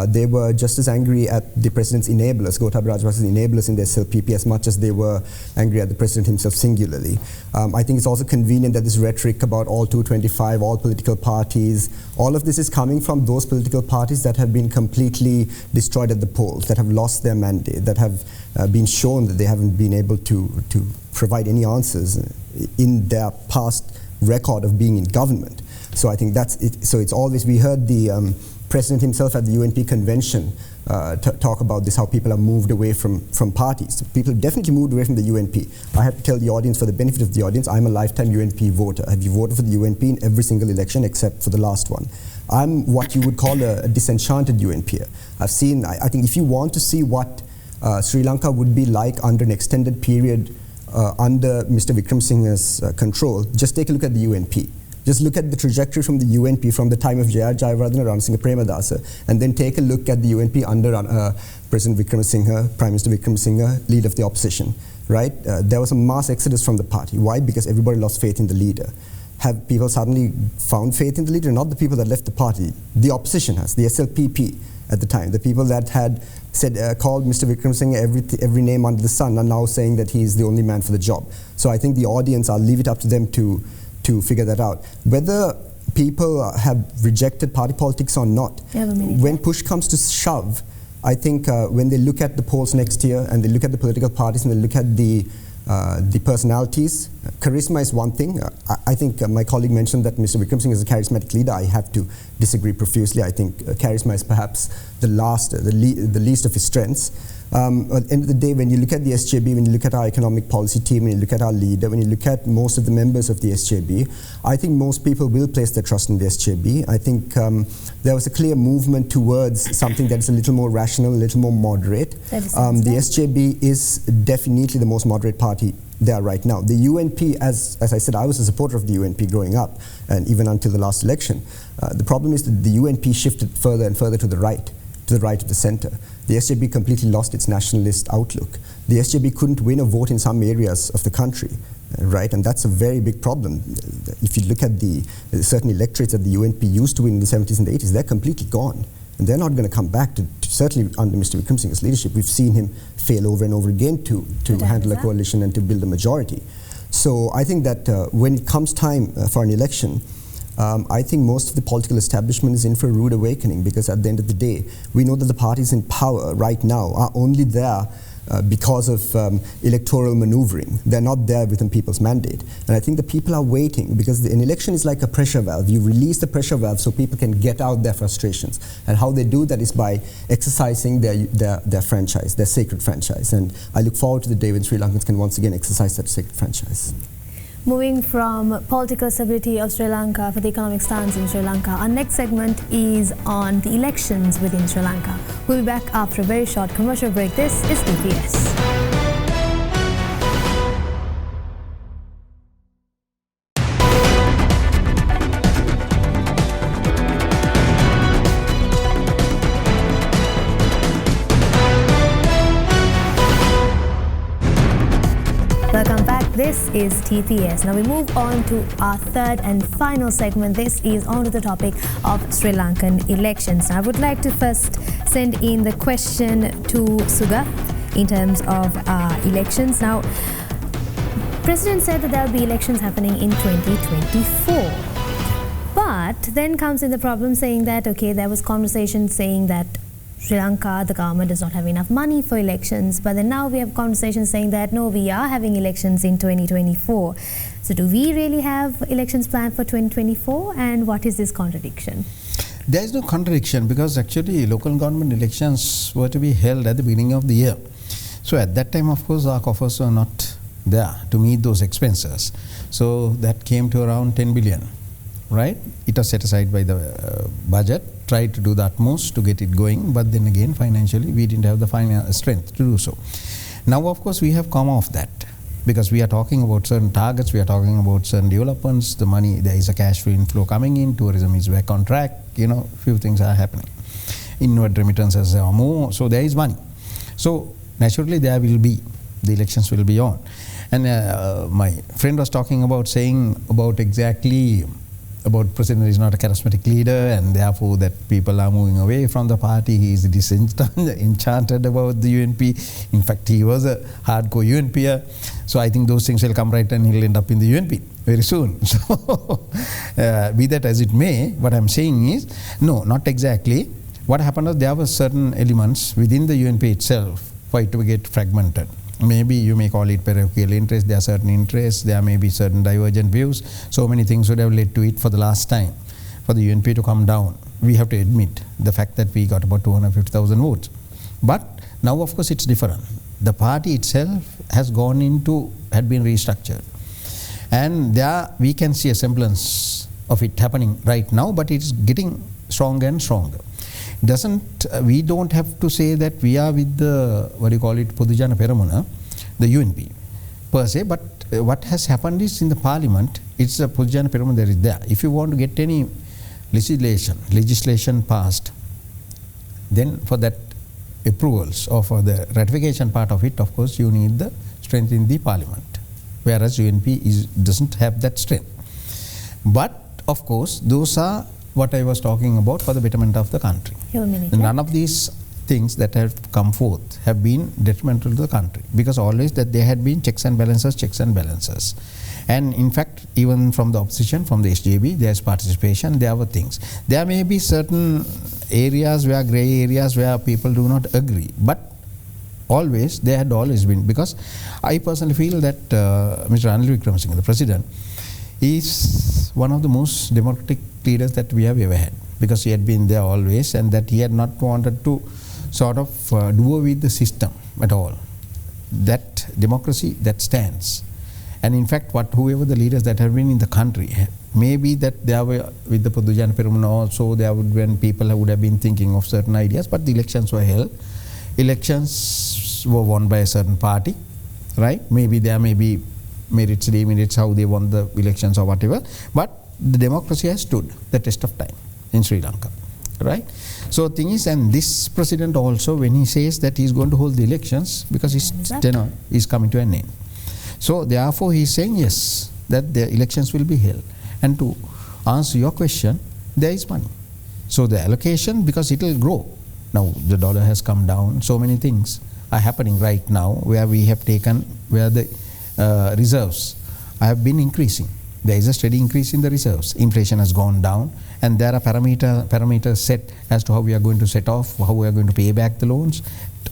they were just as angry at the president's enablers, Gotabaya Rajapaksa's enablers in the SLPP, as much as they were angry at the president himself singularly. I think it's also convenient that this rhetoric about all 225, all political parties, all of this is coming from those political parties that have been completely destroyed at the polls, that have lost their mandate, that have been shown that they haven't been able to provide any answers in their past record of being in government. So I think that's it. So it's always, we heard the president himself at the UNP convention talk about this, how people are moved away from parties. People definitely moved away from the UNP. I have to tell the audience, for the benefit of the audience, I'm a lifetime UNP voter. Have you voted for the UNP in every single election except for the last one? I'm what you would call a disenchanted UNPer. I've seen, I think if you want to see what Sri Lanka would be like under an extended period under Mr. Wickremesinghe's control, just take a look at the UNP. Just look at the trajectory from the UNP from the time of Jaya Jayawardena, Ranasinghe Premadasa, and then take a look at the UNP under President Wickremesinghe, Prime Minister Wickremesinghe, leader of the opposition, right? There was a mass exodus from the party. Why? Because everybody lost faith in the leader. Have people suddenly found faith in the leader? Not the people that left the party. The opposition has, the SLPP at the time. The people that had said, called Mr. Wickremesinghe every name under the sun are now saying that he is the only man for the job. So I think the audience, I'll leave it up to them to figure that out. Whether people have rejected party politics or not, when push comes to shove, I think when they look at the polls next year and they look at the political parties and they look at the personalities, Charisma is one thing. I think my colleague mentioned that Mr. Wickremesinghe is a charismatic leader. I have to disagree profusely. I think charisma is perhaps the least of his strengths. At the end of the day, when you look at the SJB, when you look at our economic policy team, when you look at our leader, when you look at most of the members of the SJB, I think most people will place their trust in the SJB. I think there was a clear movement towards something that is a little more rational, a little more moderate. The SJB is definitely the most moderate party there right now. The UNP, as I said, I was a supporter of the UNP growing up, and even until the last election. The problem is that the UNP shifted further and further to the right of the center. The SJB completely lost its nationalist outlook. The SJB couldn't win a vote in some areas of the country, right? And that's a very big problem. If you look at the certain electorates that the UNP used to win in the 70s and the 80s, they're completely gone. And they're not going to come back to certainly under Mr. Wickremesinghe's leadership. We've seen him fail over and over again to handle a coalition and to build a majority. So I think that when it comes time for an election, I think most of the political establishment is in for a rude awakening, because at the end of the day, we know that the parties in power right now are only there because of electoral maneuvering. They're not there within people's mandate. And I think the people are waiting, because an election is like a pressure valve. You release the pressure valve so people can get out their frustrations. And how they do that is by exercising their franchise, their sacred franchise. And I look forward to the day when Sri Lankans can once again exercise that sacred franchise. Moving from political stability of Sri Lanka for the economic stance in Sri Lanka, our next segment is on the elections within Sri Lanka. We'll be back after a very short commercial break. This is TPS. Welcome back. This is TPS. Now we move on to our third and final segment. This is on to the topic of Sri Lankan elections. Now I would like to first send in the question to Sudath in terms of elections. Now, President said that there will be elections happening in 2024. But then comes in the problem saying that, okay, there was conversation saying that Sri Lanka, the government does not have enough money for elections, but then now we have conversations saying that no, we are having elections in 2024. So do we really have elections planned for 2024, and what is this contradiction? There is no contradiction, because actually local government elections were to be held at the beginning of the year. So at that time, of course, our coffers were not there to meet those expenses. So that came to around 10 billion, right? It was set aside by the budget. Tried to do the utmost to get it going, but then again financially we didn't have the financial strength to do so. Now of course we have come off that, because we are talking about certain targets, we are talking about certain developments, the money, there is a cash flow inflow coming in, tourism is back on track, few things are happening. Inward remittances are more, so there is money. So naturally there will be, the elections will be on. And my friend was talking about saying about exactly about President is not a charismatic leader, and therefore that people are moving away from the party. He is disenchanted about the UNP. In fact, he was a hardcore UNPer. So I think those things will come right, and he'll end up in the UNP very soon. So be that as it may, what I'm saying is, no, not exactly. What happened was there were certain elements within the UNP itself for it to get fragmented. Maybe you may call it parochial interest, there are certain interests, there may be certain divergent views. So many things would have led to it for the last time, for the UNP to come down. We have to admit the fact that we got about 250,000 votes. But now of course it's different. The party itself has had been restructured. And there we can see a semblance of it happening right now, but it's getting stronger and stronger. We don't have to say that we are with the, Podujana Peramuna, the UNP per se, but what has happened is in the parliament, it's a Podujana Peramuna that is there. If you want to get any legislation passed, then for that approvals or for the ratification part of it, of course, you need the strength in the parliament, whereas UNP doesn't have that strength. But of course, those are what I was talking about for the betterment of the country. None of these things that have come forth have been detrimental to the country, because always that there had been checks and balances. And in fact, even from the opposition, from the SJB, there is participation, there were things. There may be certain areas grey areas where people do not agree, but always, they had always been, because I personally feel that Mr. Ranil Wickremesinghe, the president, is one of the most democratic leaders that we have ever had, because he had been there always, and that he had not wanted to sort of do away with the system at all. That democracy, that stands. And in fact, whoever the leaders that have been in the country, maybe that there were, with the Podujana Peramuna also, there would been people who would have been thinking of certain ideas, but the elections were held. Elections were won by a certain party, right? Maybe there may be merits, demerits, how they won the elections or whatever, but the democracy has stood the test of time in Sri Lanka, right? So thing is, and this president also, when he says that he's going to hold the elections, because his tenure is coming to an end. So therefore he is saying yes, that the elections will be held. And to answer your question, there is money. So the allocation, because it will grow. Now the dollar has come down, so many things are happening right now where we have taken, where the reserves have been increasing. There is a steady increase in the reserves. Inflation has gone down, and there are parameters set as to how we are going to set off, how we are going to pay back the loans.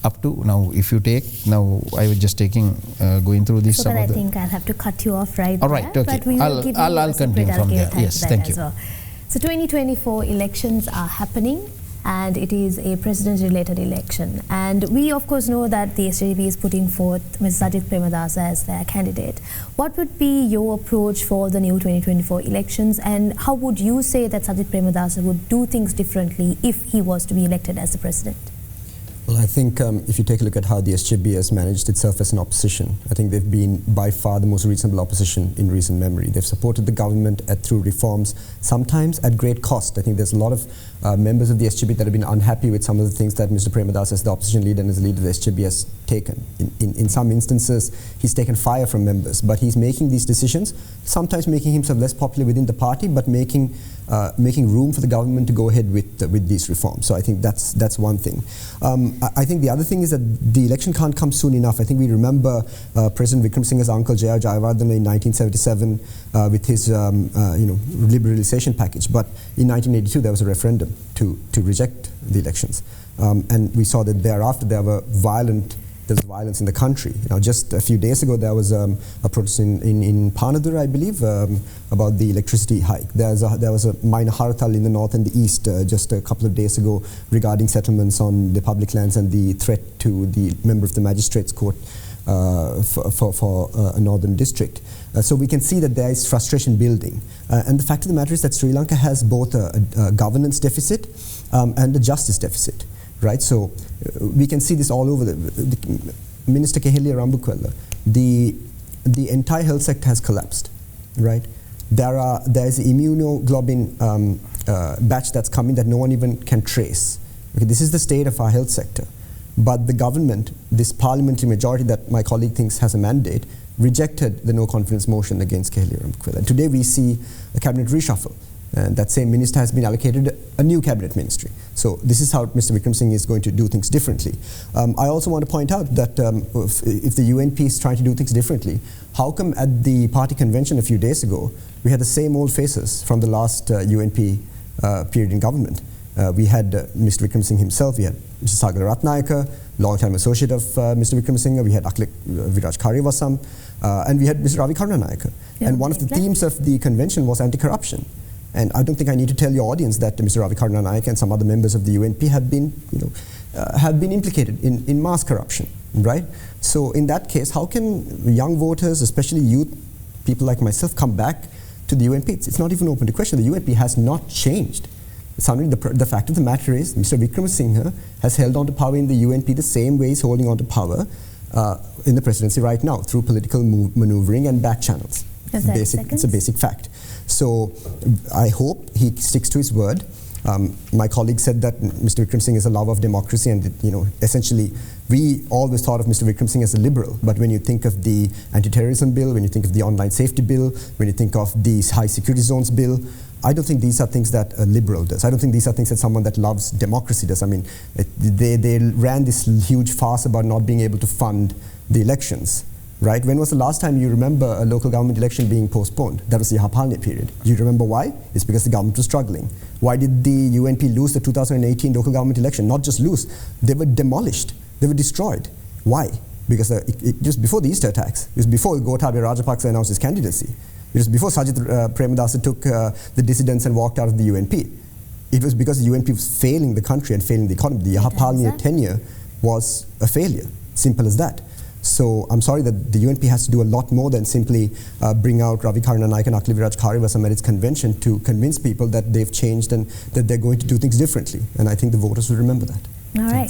Up to now, if you take, now I was just taking, going through this. So I think I'll have to cut you off right all right, there. Okay. But we will give you I'll continue from there. Yes, thank you. Well. So 2024 elections are happening, and it is a president-related election. And we, of course, know that the SJP is putting forth Ms. Sajith Premadasa as their candidate. What would be your approach for the new 2024 elections, and how would you say that Sajith Premadasa would do things differently if he was to be elected as the president? Well, I think if you take a look at how the SJP has managed itself as an opposition, I think they've been by far the most reasonable opposition in recent memory. They've supported the government through reforms, sometimes at great cost. I think there's a lot of members of the SJP that have been unhappy with some of the things that Mr. Premadasa, as the opposition leader and as the leader of the SJP, has taken. In some instances, he's taken fire from members, but he's making these decisions, sometimes making himself less popular within the party, but making room for the government to go ahead with these reforms. So I think that's one thing. I think the other thing is that the election can't come soon enough. I think we remember President Wickremesinghe's uncle Jayawardena in 1977 with his liberalization package. But in 1982 there was a referendum to reject the elections, and we saw that thereafter there was violence in the country. Now, just a few days ago, there was a protest in Panadura, I believe, about the electricity hike. There was a minor hartal in the north and the east just a couple of days ago regarding settlements on the public lands and the threat to the member of the magistrates court for a northern district. So we can see that there is frustration building. And the fact of the matter is that Sri Lanka has both a governance deficit and a justice deficit. Right, so we can see this all over. The Minister Kehelia Rambukwella, the entire health sector has collapsed. Right, there is immunoglobulin batch that's coming that no one even can trace. Okay, this is the state of our health sector. But the government, this parliamentary majority that my colleague thinks has a mandate, rejected the no confidence motion against Kehelia Rambukwella. Today we see a cabinet reshuffle. And that same minister has been allocated a new cabinet ministry. So this is how Mr. Wickremesinghe is going to do things differently. I also want to point out that if the UNP is trying to do things differently, how come at the party convention a few days ago, we had the same old faces from the last UNP period in government? We had Mr. Wickremesinghe himself, we had Mr. Sagar Ratnayaka, long-time associate of Mr. Wickremesinghe, we had Akhlek Viraj Karivasam, and we had Mr. Ravi Karunanayaka. Yeah, and one of the themes of the convention was anti-corruption. And I don't think I need to tell your audience that Mr. Ravi Karunanayaka and some other members of the UNP have been implicated in mass corruption, right? So in that case, how can young voters, especially youth, people like myself, come back to the UNP? It's not even open to question. The UNP has not changed. The fact of the matter is, Mr. Wickremesinghe has held on to power in the UNP the same way he's holding on to power in the presidency right now, through political maneuvering and back channels. It's a basic fact. So I hope he sticks to his word. My colleague said that Mr. Wickremesinghe is a lover of democracy, and essentially we always thought of Mr. Wickremesinghe as a liberal. But when you think of the anti-terrorism bill, when you think of the online safety bill, when you think of the high security zones bill, I don't think these are things that a liberal does. I don't think these are things that someone that loves democracy does. I mean, they ran this huge farce about not being able to fund the elections. Right? When was the last time you remember a local government election being postponed? That was the Yahapalne period. Do you remember why? It's because the government was struggling. Why did the UNP lose the 2018 local government election? Not just lose, they were demolished. They were destroyed. Why? Because it was before the Easter attacks. It was before Gotabaya Rajapaksa announced his candidacy. It was before Sajith Premadasa took the dissidents and walked out of the UNP. It was because the UNP was failing the country and failing the economy. The Yahapalaniya tenure was a failure. Simple as that. So I'm sorry that the UNP has to do a lot more than simply bring out Ravi Karunanaike and Akliviraj Karivasam at its convention to convince people that they've changed and that they're going to do things differently. And I think the voters will remember that. All right.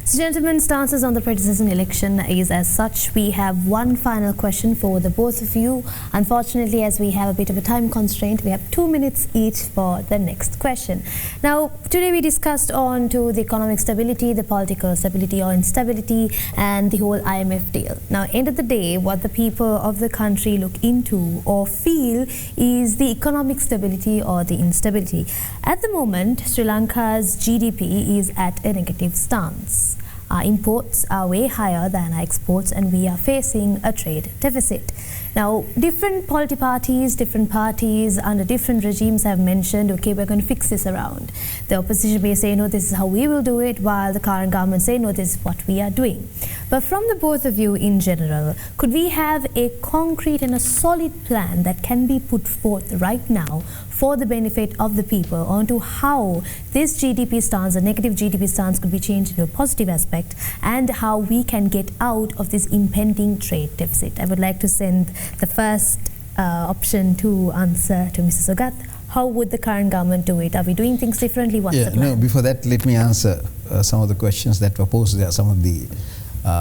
So, gentlemen, stances on the partisan election is as such. We have one final question for the both of you. Unfortunately, as we have a bit of a time constraint, we have 2 minutes each for the next question. Now, today we discussed on to the economic stability, the political stability or instability, and the whole IMF deal. Now, end of the day, what the people of the country look into or feel is the economic stability or the instability. At the moment, Sri Lanka's GDP is at a negative stance. Our imports are way higher than our exports and we are facing a trade deficit. Now, different different parties under different regimes have mentioned, okay, we're going to fix this around. The opposition may say, no, this is how we will do it, while the current government say, no, this is what we are doing. But from the both of you in general, could we have a concrete and a solid plan that can be put forth right now for the benefit of the people onto how this GDP stance, a negative GDP stance, could be changed into a positive aspect and how we can get out of this impending trade deficit? I would like to send the first option to answer to Mr. Sudath. How would the current government do it? Are we doing things differently? What's the plan? No, before that, let me answer some of the questions that were posed there, some of the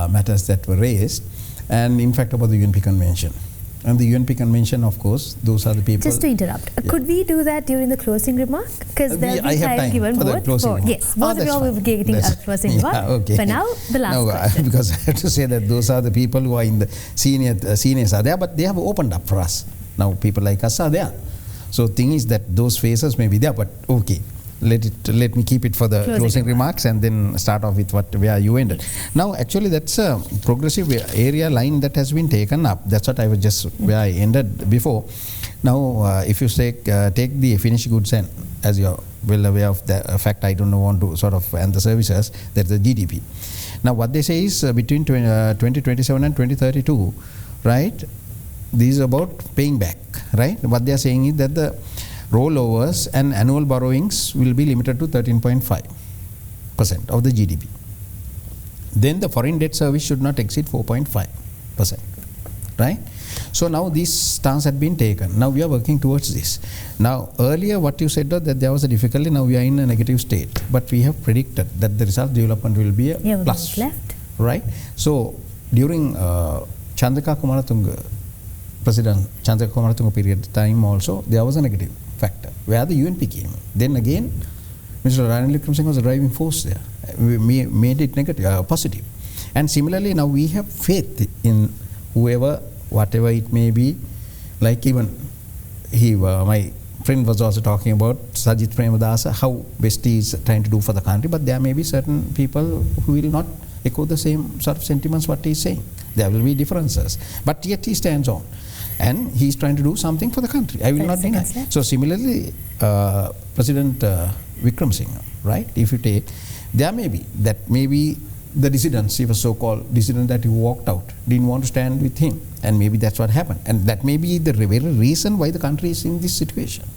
matters that were raised, and in fact about the UNP Convention. And the UNP Convention, of course, those are the people... Just to interrupt, could we do that during the closing remark? Because there will be time given both for... Yes, both of you all will be getting a closing remark. Okay. For now, the last question. Because I have to say that those are the people who are in the seniors are there, but they have opened up for us. Now people like us are there. So thing is that those faces may be there, but okay. Let me keep it for the closing remarks and then start off with where you ended. Now, actually, that's a progressive area line that has been taken up. That's what I was just where I ended before. Now, if you take the finished goods and as you're well aware of the fact, I don't want to sort of and the services, that's the GDP. Now, what they say is between 2027 and 2032, right? This is about paying back, right? What they are saying is that the rollovers and annual borrowings will be limited to 13.5% of the GDP. Then the foreign debt service should not exceed 4.5%, right? So now this stance had been taken. Now we are working towards this. Now earlier what you said that there was a difficulty, now we are in a negative state. But we have predicted that the result development will be a plus, right? So during Chandrika Kumaratunga, President Chandrika Kumaratunga period time also, there was a negative factor where the UNP came. Then again, Mr. Ranil Wickremesinghe was a driving force there. We made it negative, positive. And similarly, now we have faith in whoever, whatever it may be. Like even my friend was also talking about Sajith Premadasa, how best he is trying to do for the country. But there may be certain people who will not echo the same sort of sentiments what he is saying. There will be differences. But yet he stands on. And he is trying to do something for the country. I will not deny. So similarly, President Wickremesinghe, right? If you take, there may be the dissidents, he was so-called dissident that he walked out, didn't want to stand with him, and maybe that's what happened. And that may be the very reason why the country is in this situation.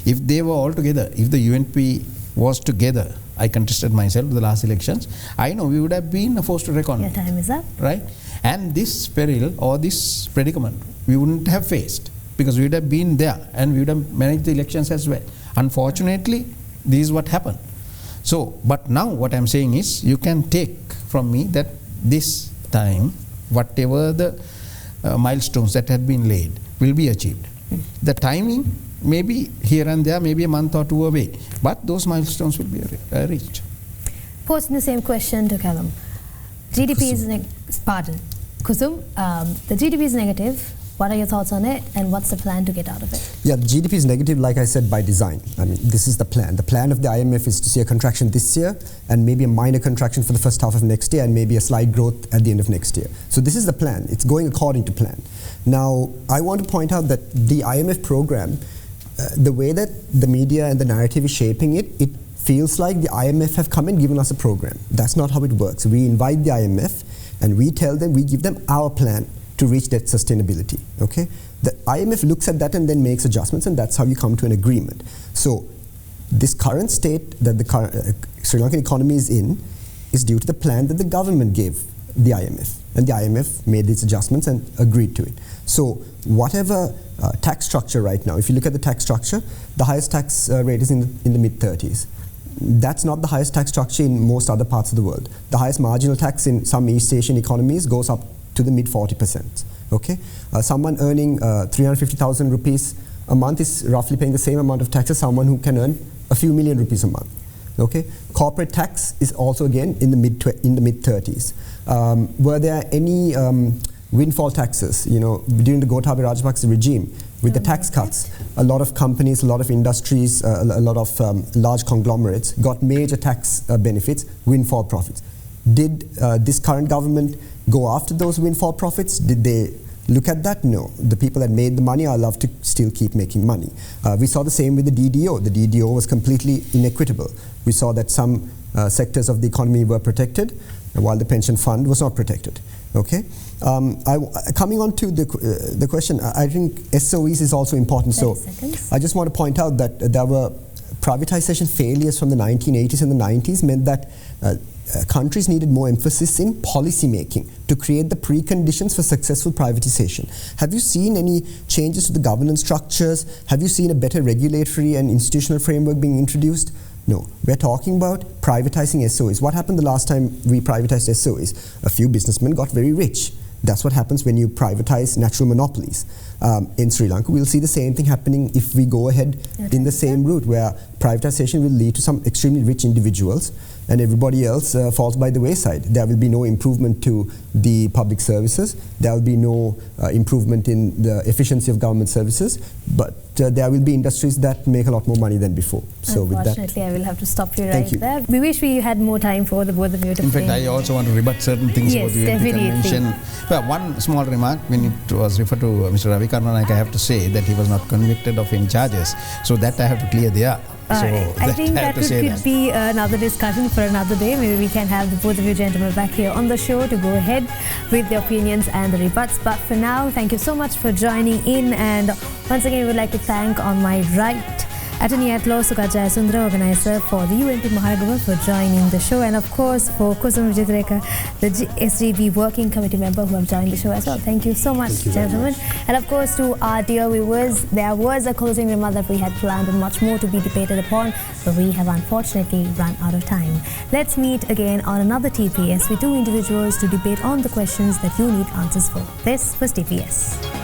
If they were all together, if the UNP was together, I contested myself the last elections, I know we would have been forced to reckon. Your time is up. Right? And this peril or this predicament, we wouldn't have faced because we would have been there and we would have managed the elections as well. Unfortunately, this is what happened. So, but now what I'm saying is, you can take from me that this time, whatever the milestones that had been laid will be achieved. The timing may be here and there, maybe a month or two away, but those milestones will be reached. Posing the same question to Callum. GDP is Kusum, the GDP is negative. What are your thoughts on it and what's the plan to get out of it? Yeah, the GDP is negative, like I said, by design. I mean, this is the plan. The plan of the IMF is to see a contraction this year and maybe a minor contraction for the first half of next year and maybe a slight growth at the end of next year. So this is the plan. It's going according to plan. Now, I want to point out that the IMF program, the way that the media and the narrative is shaping it, it feels like the IMF have come and given us a program. That's not how it works. We invite the IMF And we tell them, we give them our plan to reach debt sustainability. Okay? The IMF looks at that and then makes adjustments, and that's how you come to an agreement. So this current state that the Sri Lankan economy is in is due to the plan that the government gave the IMF. And the IMF made these adjustments and agreed to it. So whatever tax structure right now, if you look at the tax structure, the highest tax rate is in the mid-30s. That's not the highest tax structure in most other parts of the world. The highest marginal tax in some East Asian economies goes up to the mid-40%. Okay? Someone earning 350,000 rupees a month is roughly paying the same amount of tax as someone who can earn a few million rupees a month. Okay? Corporate tax is also again in the mid-30s. Were there any windfall taxes? You know, during the Gotabaya Rajapaksa regime, with the tax cuts, a lot of companies, a lot of industries, a lot of large conglomerates got major tax benefits, windfall profits. Did this current government go after those windfall profits? Did they look at that? No. The people that made the money are allowed to still keep making money. We saw the same with the DDO. The DDO was completely inequitable. We saw that some sectors of the economy were protected, while the pension fund was not protected. Okay? Coming on to the question, I think SOEs is also important. So I just want to point out that there were privatization failures from the 1980s and the 90s meant that countries needed more emphasis in policy making to create the preconditions for successful privatization. Have you seen any changes to the governance structures? Have you seen a better regulatory and institutional framework being introduced? No. We're talking about privatizing SOEs. What happened the last time we privatized SOEs? A few businessmen got very rich. That's what happens when you privatize natural monopolies. In Sri Lanka, we'll see the same thing happening if we go ahead in the same route, where privatization will lead to some extremely rich individuals and everybody else falls by the wayside. There will be no improvement to the public services. There will be no improvement in the efficiency of government services, but there will be industries that make a lot more money than before. So unfortunately, with that, I will have to stop you right there. We wish we had more time for the both of you to In fact, I also want to rebut certain things about the UN Convention. But one small remark, when it was referred to Mr. Ravi Karnanayake, I have to say that he was not convicted of any charges. So that I have to clear there. I think that could be another discussion for another day. Maybe we can have the both of you gentlemen back here on the show to go ahead with the opinions and the rebuts. But for now, thank you so much for joining in. And once again, we would like to thank on my right Attorney at Law Sudath Jayasundara, organizer for the UNP Maharagama, for joining the show, and of course for Kusum Wijetilleke, the SGB Working Committee member, who have joined the show as well. Thank you so much, gentlemen. And of course to our dear viewers, there was a closing remark that we had planned and much more to be debated upon, but we have unfortunately run out of time. Let's meet again on another TPS with two individuals to debate on the questions that you need answers for. This was TPS.